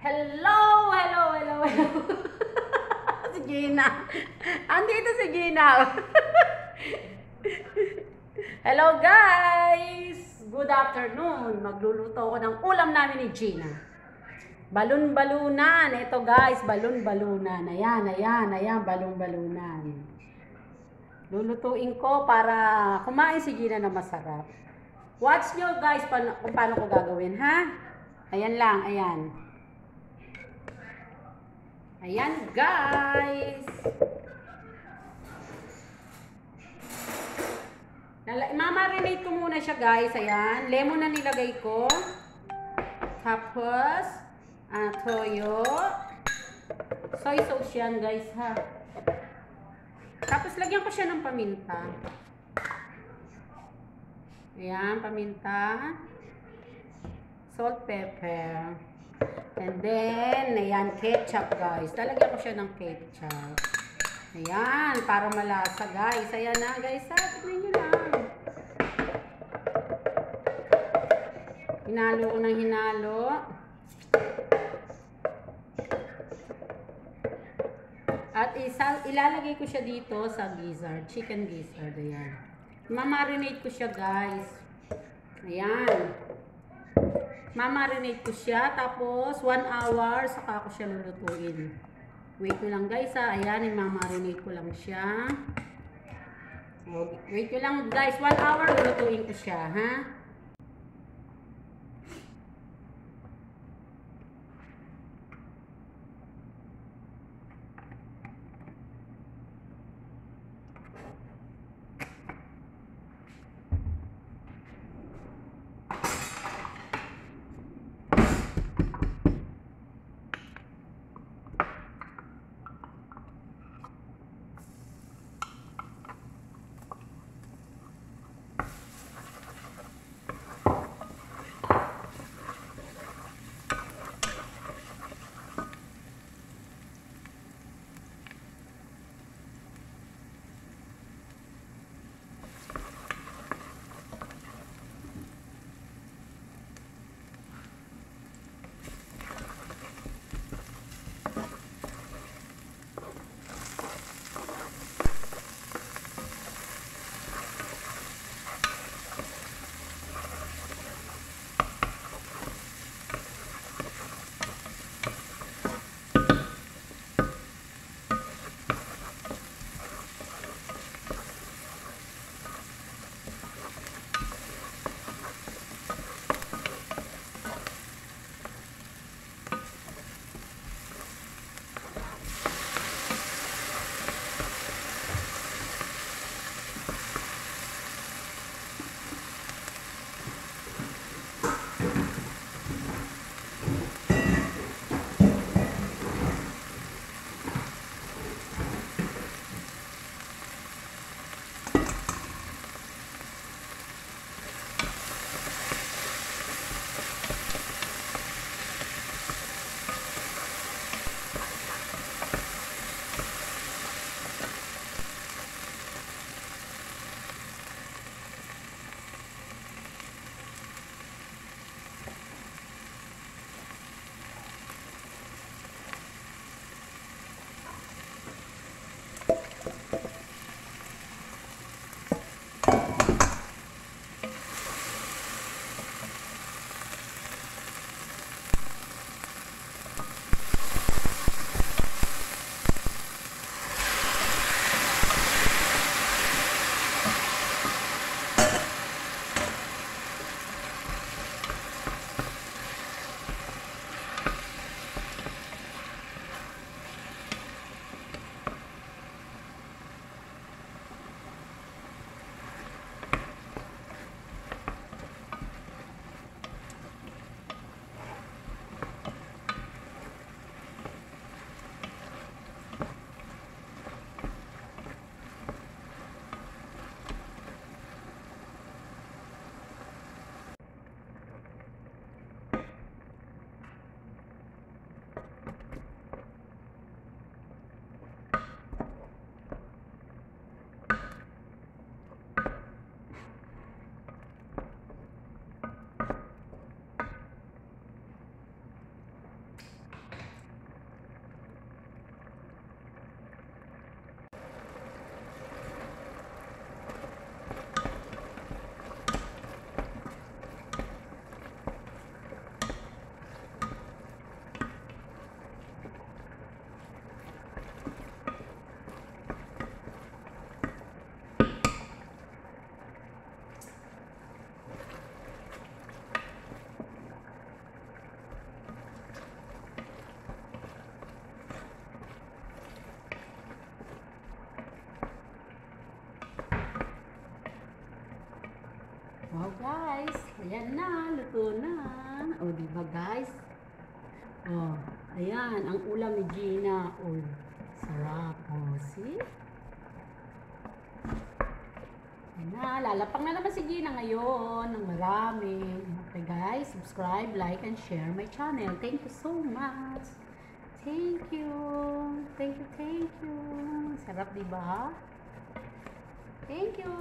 Hello! Hello! Hello! Hello! Si Gina. Andito si Gina. Hello guys! Good afternoon. Magluluto ako ng ulam namin ni Gina. Balon-balunan. Ito guys, balon-balunan. Ayan, ayan, ayan, balon-balunan. Lulutuin ko para kumain si Gina na masarap. Watch nyo guys kung paano ko gagawin, ha? Ayan lang, ayan. Ayan guys. Mamarinate ko muna siya guys. Ayan. Lemon na nilagay ko. Tapos, toyo. Soy sauce yan guys ha. Tapos lagyan ko siya ng paminta. Ayan, paminta. Salt, pepper. And then, ayan, ketchup guys. Lalagyan ko siya ng ketchup. Ayan, para malasa guys. Ayan na guys, ha. Tignan nyo lang. Hinalo ko ng hinalo. At ilalagay ko siya dito sa gizzard. Chicken gizzard, ayan. Mamarinate ko siya guys. Ayan. Mamarinate ko siya, tapos 1 hour, saka ko siya lulutuin. Wait ko lang guys ha, ayan, mamarinate ko lang siya. Wait ko lang guys, 1 hour, lulutuin ko siya, ha? Wow guys, ayan na, luto na. O, diba guys? O, ayan, ang ulam ni Gina. O, sarap. O, see? Ayan na, lalapang na naman si Gina ngayon ng marami. Okay guys, subscribe, like, and share my channel. Thank you so much. Thank you. Thank you, thank you. Sarap diba? Thank you.